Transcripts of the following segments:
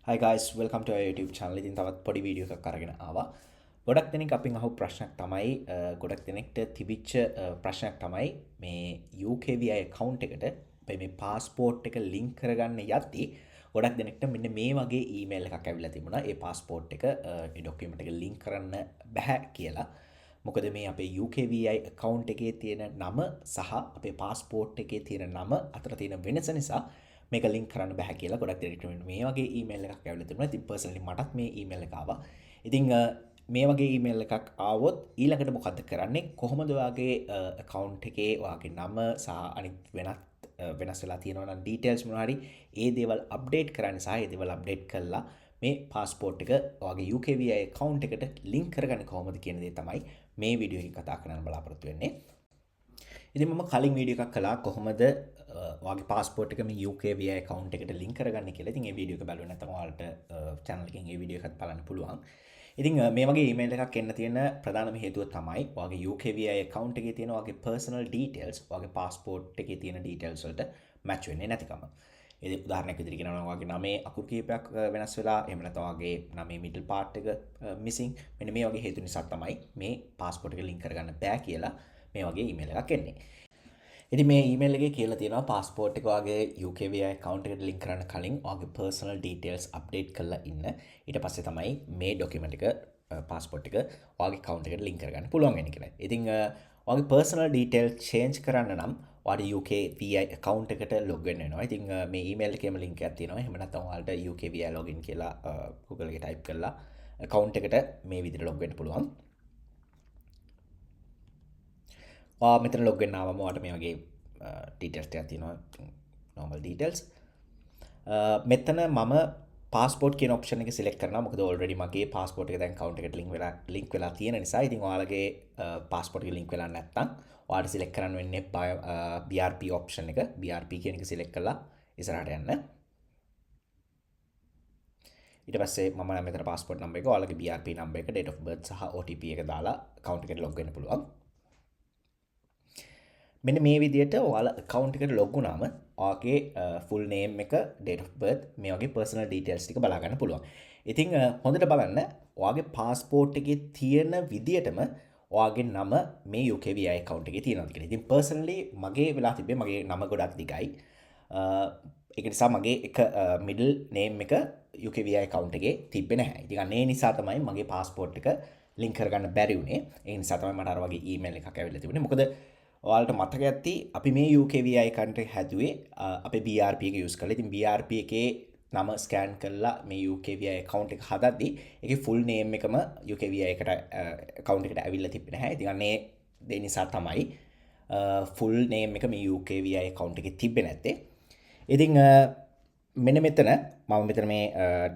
Hi guys, welcome to our YouTube channel. ඉතින් තවත් පොඩි වීඩියෝ එකක් අරගෙන ආවා. ගොඩක් දෙනෙක් අපින් අහපු ප්‍රශ්නයක් තමයි ගොඩක් දෙනෙක්ට තිබිච්ච ප්‍රශ්නයක් තමයි මේ UKVI account එකට අපේ මේ passport එක link කරගන්න යද්දී ගොඩක් දෙනෙක්ට මෙන්න මේ වගේ email එකක් ඇවිල්ලා තිබුණා. ඒ passport එක ඒ document එක link කරන්න බැහැ කියලා. මොකද මේ අපේ UKVI account එකේ තියෙන නම සහ අපේ passport එකේ තියෙන නම අතර තියෙන වෙනස නිසා මේක ලින්ක් කරන්න බැහැ කියලා ගොඩක් දෙනෙක්ට මේ වගේ ඊමේල් එකක් ඇවිල්ලා තිබුණා. ඉතින් පර්සනලි මටත් මේ ඊමේල් එක ආවා. ඉතින් මේ වගේ ඊමේල් එකක් ආවොත් ඊළඟට මොකද්ද කරන්නේ? කොහොමද ඔයාගේ account එකේ ඔයාගේ නම සහ අනිත් වෙනස් වෙලා තියෙනවා නම් details මොනවා හරි ඒ දේවල් අප්ඩේට් කරන්න සහ ඒ දේවල් අප්ඩේට් කරලා මේ passport එක ඔයාගේ UKVI account එකට link කරගන්න කොහොමද කියන දේ තමයි මේ වීඩියෝ එකකින් කතා කරන්න බලාපොරොත්තු වෙන්නේ. ඉතින් මම කලින් වීඩියෝ එකක් කළා කොහොමද ඔයාගේ passport එක මේ UKVI account එකට link කරගන්න කියලා. ඉතින් ඒ වීඩියෝ එක බලුවේ නැත්නම් ඔයාලට channel එකෙන් ඒ වීඩියෝ එකත් බලන්න පුළුවන්. ඉතින් මේ වගේ email එකක් එන්න තියෙන ප්‍රධානම හේතුව තමයි ඔයාගේ UKVI account එකේ තියෙන ඔයාගේ personal details ඔයාගේ passport එකේ තියෙන details වලට match වෙන්නේ නැතිකම. ඒ උදාහරණයක් විදිහට කියනවා නම් ඔයාගේ නමේ අකුරු කීපයක් වෙනස් වෙලා එහෙම නැත්නම් ඔයාගේ නමේ middle part එක missing මෙන්න මේ වගේ හේතු නිසා තමයි මේ passport එක link කරගන්න බෑ කියලා මේ වගේ email එකක් එන්නේ. ඉතින් මේ ඊමේල් එකේ කියලා තියෙනවා passport එක ඔයාගේ UKVI account එකට link කරන්න කලින් ඔයාගේ personal details update කරලා ඉන්න. ඊට පස්සේ තමයි මේ document එක passport එක ඔයාගේ account එකට link කරගන්න පුළුවන් වෙන්නේ කියලා. ඉතින් ඔයාගේ personal details change කරන්න නම් ඔයාට UKVI account එකට log වෙන්න වෙනවා. ඉතින් මේ email එකේම link එකක් තියෙනවා. එහෙම නැත්නම් ඔයාලට UKVI login කියලා Google එකේ type කරලා account එකට මේ විදිහට log වෙන්න පුළුවන්. මෙතන ලොග් වෙන්න ආවම ඔයාලට මේ වගේ details ටිකක් තියෙනවා normal details. මෙතන මම passport කියන option එක select කරනවා මොකද already මගේ passport එක දැන් account එකට link වෙලා තියෙන නිසා. ඉතින් ඔයාලගේ passport එක link වෙලා නැත්නම් ඔයාලට select කරන්න වෙන්නේ BRP option එක. BRP කියන එක select කරලා ඉස්සරහට යන්න. ඊට පස්සේ මම මෙතන passport number එක ඔයාලගේ BRP number එක date of birth සහ OTP එක දාලා account එකට log වෙන්න පුළුවන්. මෙන්න මේ විදිහට ඔයාලා account එකට log වුණාම ඔයාගේ full name එක date of birth මේ වගේ personal details ටික බලා ගන්න පුළුවන්. ඉතින් හොඳට බලන්න ඔයාගේ passport එකේ තියෙන විදිහටම ඔයාගේ නම මේ UKVI account එකේ තියෙනවද කියලා. ඉතින් personally මගේ වෙලා තිබ්බේ මගේ නම ගොඩක් දිගයි. ඒක නිසා මගේ එක middle name එක UKVI account එකේ තිබ්බේ නැහැ. ඉතින් අන්න ඒ නිසා තමයි මගේ passport එක link කරගන්න බැරි වුණේ. ඒ නිසා තමයි මට අර වගේ email එකක් ඇවිල්ලා තිබුණේ. මොකද ඔයාලට මතක ඇති අපි මේ UKVI account එක හැදුවේ අපේ BRP එක use කරලා. ඉතින් BRP එකේ නම ස්කෑන් කරලා මේ UKVI account එක හදද්දී ඒකේ full name එකම UKVI එකට account එකට ඇවිල්ලා තිබ්බේ නැහැ. ඉතින් අනේ ඒ නිසා තමයි full name එක මේ UKVI account එකේ තිබ්බේ නැත්තේ. ඉතින් මෙන්න මෙතන මම මෙතන මේ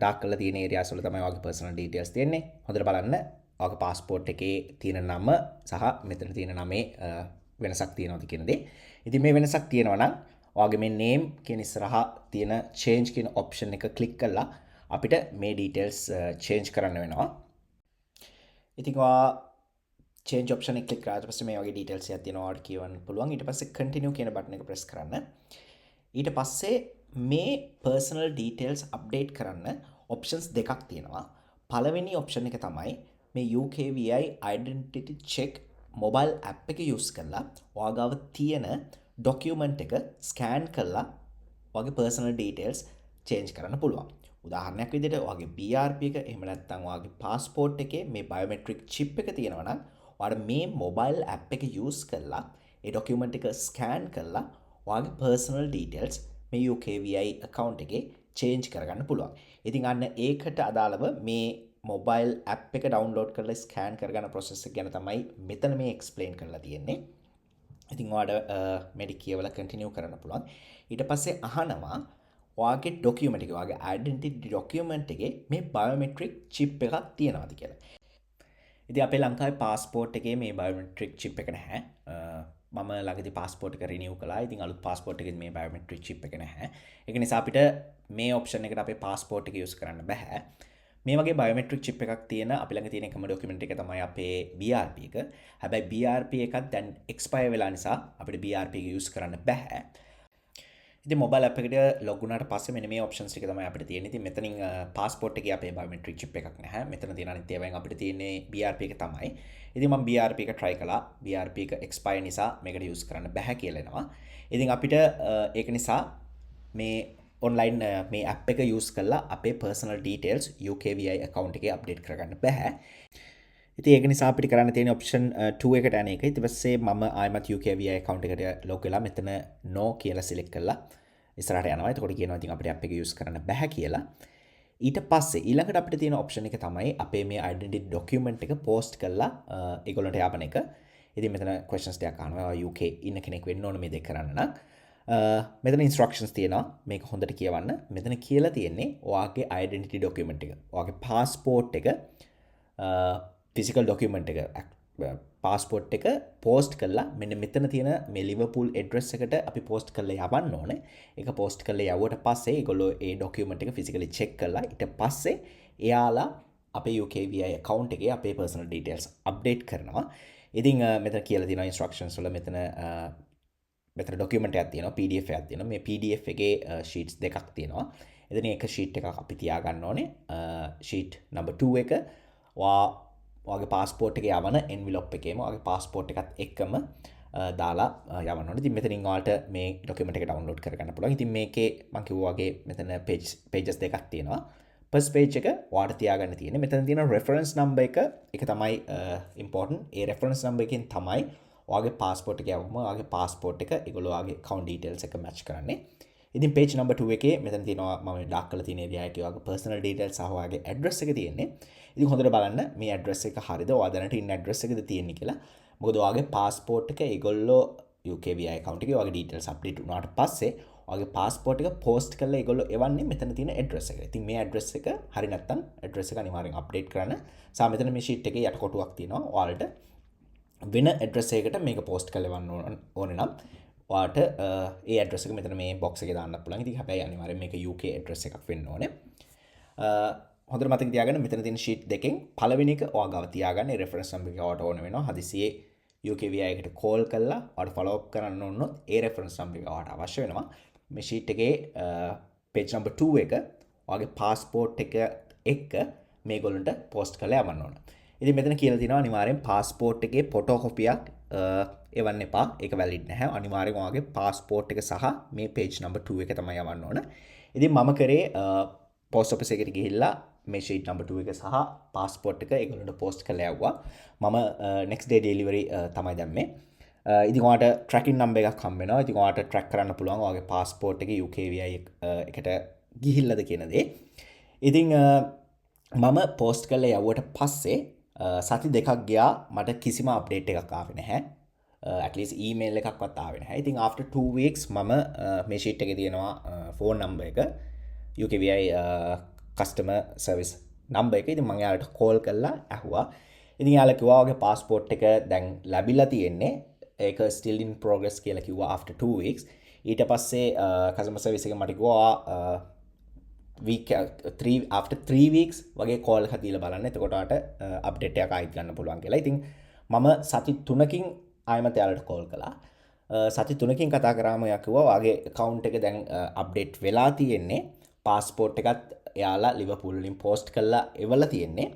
ඩාක් කරලා තියෙන areas වල තමයි ඔයාගේ personal details තියෙන්නේ. හොඳට බලන්න ඔයාගේ passport එකේ තියෙන නම සහ මෙතන තියෙන නමේ වෙනසක් තියෙනවද කියන දේ. ඉතින් මේ වෙනසක් තියෙනවා නම් ඔයාගේ මේ name කියන ඉස්සරහා තියෙන change කියන option එක click කරලා අපිට මේ details change කරන්න වෙනවා. ඉතින් ඔයා change option එක click කරාට පස්සේ මේ වගේ details එකක් තියෙනවා ඔයාලට කියවන්න පුළුවන්. ඊට පස්සේ continue කියන button එක press කරන්න. ඊට පස්සේ මේ personal details update කරන්න options දෙකක් තියෙනවා. පළවෙනි option එක තමයි මේ UKVI identity check mobile app එක යූස් කරලා ඔයාගාව තියෙන ඩොකියුමන්ට් එක ස්කෑන් කරලා ඔයාගේ personal details change කරන්න පුළුවන්. උදාහරණයක් විදිහට ඔයාගේ BRP එක එහෙම නැත්නම් ඔයාගේ passport එකේ මේ biometric chip එක තියෙනවා නම් ඔයාලා මේ මොබයිල් ඇප් එක යූස් කරලා ඒ ඩොකියුමන්ට් එක ස්කෑන් කරලා ඔයාගේ personal details මේ UKVI account එකේ change කරගන්න පුළුවන්. ඉතින් අන්න ඒකට අදාළව මේ මොබයිල් ඇප් එක ඩවුන්ලෝඩ් කරලා ස්කෑන් කරගන්න process එක ගැන තමයි මෙතන මේ explain කරලා තියෙන්නේ. ඉතින් ඔයාලට මේක කියවලා continue කරන්න පුළුවන්. ඊට පස්සේ අහනවා ඔයාගේ document එක ඔයාගේ identity document එකේ මේ biometric chip එකක් තියෙනවද කියලා. ඉතින් අපේ ලංකාවේ passport එකේ මේ biometric chip එක නැහැ. මම ළඟදී passport එක renew කළා. ඉතින් අලුත් passport එකේ මේ biometric chip එක නැහැ. ඒක නිසා අපිට මේ option එකට අපේ passport එක use කරන්න බෑ. මේ වගේ බයෝමෙට්‍රික් චිප් එකක් තියෙන අපි ළඟ තියෙන එකම ડોකියුමන්ට් එක තමයි අපේ BRP එක. හැබැයි BRP එකත් දැන් එක්ස්පයර් වෙලා නිසා අපිට BRP එක යූස් කරන්න බෑ. ඉතින් මොබයිල් ඇප් එකට ලොග් වුණාට පස්සේ මෙන්න මේ ඔප්ෂන්ස් ටික තමයි අපිට තියෙන්නේ. ඉතින් මෙතනින් පාස්පෝර්ට් එකේ අපේ බයෝමෙට්‍රික් චිප් එකක් නැහැ. මෙතන තියෙන අනිත් ඒවායින් අපිට තියෙන්නේ BRP එක තමයි. ඉතින් මම BRP එක try කළා. BRP එක expire නිසා මේකට use කරන්න බෑ කියලා එනවා. ඉතින් අපිට ඒක නිසා මේ ඔන්ලයින් මේ ඇප් එක use කරලා අපේ personal details UKVI account එකේ update කරගන්න බෑ. ඉතින් ඒක නිසා අපිට කරන්න තියෙන option 2 එකට යන එක. ඊට පස්සේ මම ආයෙමත් UKVI account එකට log වෙලා මෙතන no කියලා select කරලා ඉස්සරහට යනවා. එතකොට කියනවා ඉතින් අපිට app එක use කරන්න බෑ කියලා. ඊට පස්සේ ඊළඟට අපිට තියෙන option එක තමයි අපේ මේ identity document එක post කරලා ඒගොල්ලන්ට යවන එක. ඉතින් මෙතන questions ටිකක් අහනවා UK ඉන්න කෙනෙක් වෙන්න ඕන මේ දෙක කරන්න නම්. මෙතන instructions තියෙනවා මේක හොඳට කියවන්න. මෙතන කියලා තියෙන්නේ ඔයාගේ identity document එක. ඔයාගේ passport එක ෆිසිකල් ඩොකියුමන්ට් එක පාස්පෝර්ට් එක පෝස්ට් කරලා මෙන්න මෙතන තියෙන මේ ලිවර්පූල් ඇඩ්‍රස් එකට අපි පෝස්ට් කරලා යවන්න ඕනේ. ඒක පෝස්ට් කරලා යවුවට පස්සේ ඒගොල්ලෝ ඒ ඩොකියුමන්ට් එක ෆිසිකලි චෙක් කරලා ඊට පස්සේ එයාලා අපේ UKVI account එකේ අපේ personal details update කරනවා. ඉතින් මෙතන කියලා තියෙනවා instructions වල මෙතන ඩොකියුමන්ට් එකක් තියෙනවා PDF එකක් තියෙනවා. මේ PDF එකේ sheets දෙකක් තියෙනවා. එතන එක sheet එකක් අපි තියාගන්න ඕනේ. sheet number 2 එක ඔයාගේ පාස්පෝර්ට් එකේ යවන එන්විලොප් එකේම ඔයාගේ පාස්පෝර්ට් එකත් එක්කම දාලා යවන්න ඕනේ. ඉතින් මෙතනින් ඔයාලට මේ ડોකියුමන්ට් එක ඩවුන්ලෝඩ් කරගන්න පුළුවන්. ඉතින් මේකේ මම කිව්වා වගේ මෙතන pages දෙකක් තියෙනවා. first page එක ඔයාලට තියාගන්න තියෙන්නේ. මෙතන තියෙන reference number එක තමයි important. ඒ reference number එකෙන් තමයි ඔයාගේ පාස්පෝර්ට් එක යවම ඔයාගේ පාස්පෝර්ට් එක ඒගොල්ලෝ ඔයාගේ account details එක match කරන්නේ. ඉතින් page number 2 එකේ මෙතන තියෙනවා මම ඩාක් කරලා තියෙන ඒරියා එකේ ඔයාගේ personal details සහ ඔයාගේ address එක තියෙන්නේ. ඉතින් හොඳට බලන්න මේ address එක හරියද ඔයා දැනට ඉන්න address එකද තියෙන්නේ කියලා. මොකද ඔයාගේ passport එක ඒගොල්ලෝ UKVI account එකේ ඔයාගේ details update වුණාට පස්සේ ඔයාගේ passport එක post කරලා ඒගොල්ලෝ එවන්නේ මෙතන තියෙන address එකට. ඉතින් මේ address එක හරිය නැත්නම් address එක අනිවාර්යෙන් update කරන්න. සහ මෙතන මේ sheet එකේ යට කොටුවක් තියෙනවා. ඔයාලට වෙන address එකකට මේක post කරලා එවන්න ඕනේ නම් ඔයාට ඒ address එක මෙතන මේ box එකේ දාන්න පුළුවන්. ඉතින් හැබැයි අනිවාර්යෙන් මේක UK address එකක් වෙන්න ඕනේ. හොඳට මතක තියාගන්න මෙතන තියෙන sheet දෙකෙන් පළවෙනි එක ඔයා ගාව තියාගන්න. ඒ reference number එක ඔයාට ඕන වෙනවා. හදිසියේ UKVI එකට call කරලා ඔයාට follow up කරන්න ඕනොත් ඒ reference number එක ඔයාට අවශ්‍ය වෙනවා. මේ sheet එකේ page number 2 එක ඔයාගේ passport එක එක්ක මේගොල්ලන්ට post කරලා යවන්න ඕන. ඉතින් මෙතන කියලා තියෙනවා අනිවාර්යෙන් passport එකේ photocopyයක් එවන්න එපා. ඒක valid නැහැ. අනිවාර්යෙන් ඔයාගේ passport එක සහ මේ page number 2 එක තමයි යවන්න ඕන. ඉතින් මම කරේ post office එකට ගිහිල්ලා මේ sheet number 2 එක සහ passport එක ඒගොල්ලන්ට post කරලා යවුවා. මම next day delivery තමයි දැම්මේ. ඉතින් ඔයාලට tracking number එකක් හම්බ වෙනවා. ඉතින් ඔයාලට track කරන්න පුළුවන් ඔයාගේ passport එකේ UKVI එකට ගිහිල්ලාද කියන දේ. ඉතින් මම post කරලා යවුවට පස්සේ සති දෙකක් ගියා මට කිසිම අප්ඩේට් එකක් ආවේ නැහැ. at least email එකක්වත් ආවේ නැහැ. ඉතින් after 2 weeks මම මේ sheet එකේ තියෙනවා phone number එක UKVI customer service number එක. ඉතින් මම යාලට call කරලා ඇහුවා. ඉතින් යාලා කිව්වා ඔයාගේ passport එක දැන් ලැබිලා තියෙන්නේ. ඒක still in progress කියලා කිව්වා after 2 weeks. ඊට පස්සේ customer service එක මට කිව්වා after 3 weeks වගේ call එකක් දීලා බලන්න. එතකොට ඔයාලට update එකක් ආයිත් ගන්න පුළුවන් කියලා. ඉතින් මම සති 3කින් ආයෙමත් යාලට call කළා. සති 3කින් කතා කරාම එයා කිව්වා ඔයාගේ account එක දැන් update වෙලා තියෙන්නේ. passport එකත් එයාලා ලිවර්පූල් වලින් post කරලා එවලා තියෙන්නේ.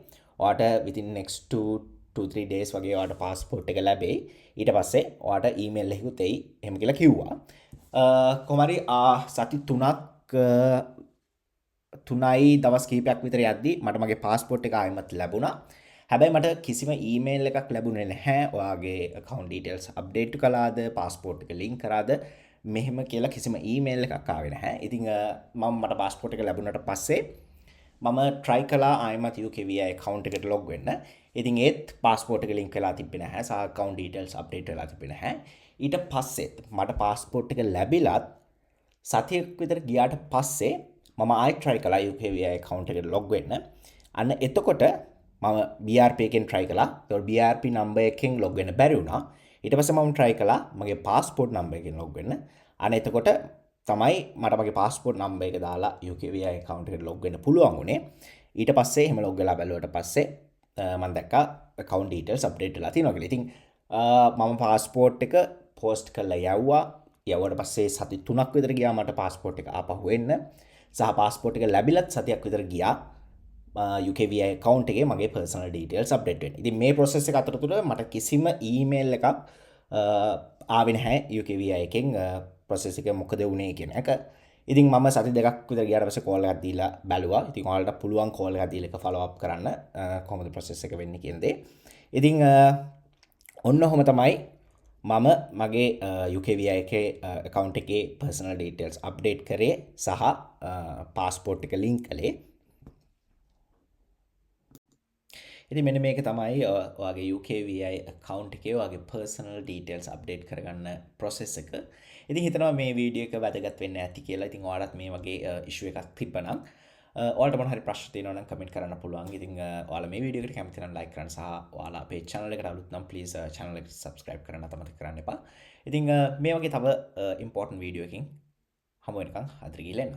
ඔයාට within next 2-3 days වගේ ඔයාට passport එක ලැබෙයි. ඊට පස්සේ ඔයාට email එකකුත් එයි. එහෙම කියලා කිව්වා. කොහොම හරි සති 3යි දවස් කිහිපයක් විතර යද්දි මට මගේ passport එක ආයෙමත් ලැබුණා. හැබැයි මට කිසිම email එකක් ලැබුණේ නැහැ. ඔයාගේ account details update කළාද, passport එක link කරාද මෙහෙම කියලා කිසිම email එකක් ආවේ නැහැ. ඉතින් මට passport එක ලැබුණාට පස්සේ මම try කළා ආයෙමත් UKVI account එකට log වෙන්න. ඉතින් ඒත් passport එක link වෙලා තිබ්බේ නැහැ. සහ account details update වෙලා තිබ්බේ නැහැ. ඊට පස්සෙත් මට passport එක ලැබිලත් සතියක් විතර ගියාට පස්සේ මම ආයෙත් try කළා UKVI account එකට log වෙන්න. අන්න එතකොට මම BRP එකෙන් try කළා. ඒතකොට BRP number එකෙන් log වෙන්න බැරි වුණා. ඊට පස්සේ මම try කළා මගේ passport number එකෙන් log වෙන්න. අන්න එතකොට තමයි මට මගේ passport number එක දාලා UKVI account එකට log වෙන්න පුළුවන් වුණේ. ඊට පස්සේ එහෙම log වෙලා බැලුවට පස්සේ මම දැක්කා account details update වෙලා තියෙනවා කියලා. ඉතින් මම passport එක post කරලා යවුවා. යවට පස්සේ සති 3ක් විතර ගියා මට පාස්පෝර්ට් එක ආපහු එන්න. සහ පාස්පෝර්ට් එක ලැබිලත් සතියක් විතර ගියා UKVI account එකේ මගේ personal details update වෙන්න. ඉතින් මේ process එක අතරතුර මට කිසිම email එකක් ආවේ නැහැ UKVI එකෙන් process එක මොකද වුනේ කියන එක. ඉතින් මම සති දෙකක් විතර ගියාට පස්සේ call එකක් දීලා බැලුවා. ඉතින් ඔයාලට පුළුවන් call එකක් දීලා එක follow up කරන්න කොහොමද process එක වෙන්නේ කියන දේ. ඉතින් ඔන්න ඔහොම තමයි මම මගේ UKVI එකේ account එකේ personal details update කරේ සහ passport එක link කළේ. ඉතින් මෙන්න මේක තමයි ඔයාගේ UKVI account එකේ ඔයාගේ personal details update කරගන්න process එක. ඉතින් හිතනවා මේ වීඩියෝ එක වැදගත් වෙන්න ඇති කියලා. ඉතින් ඔයාලත් මේ වගේ issue එකක් තිබ්බනම් ඔයාලට මොන හරි ප්‍රශ්න තියෙනවා නම් කමෙන්ට් කරන්න පුළුවන්. ඉතින් ඔයාලා මේ වීඩියෝ එකට කැමති නම් like කරන්න සහ ඔයාලා අපේ channel එකට අලුත් නම් please channel එකට subscribe කරන්න අමතක කරන්න එපා. ඉතින් මේ වගේ තව important වීඩියෝ එකකින් හමු වෙනකන් අද ගිහින් එන්න.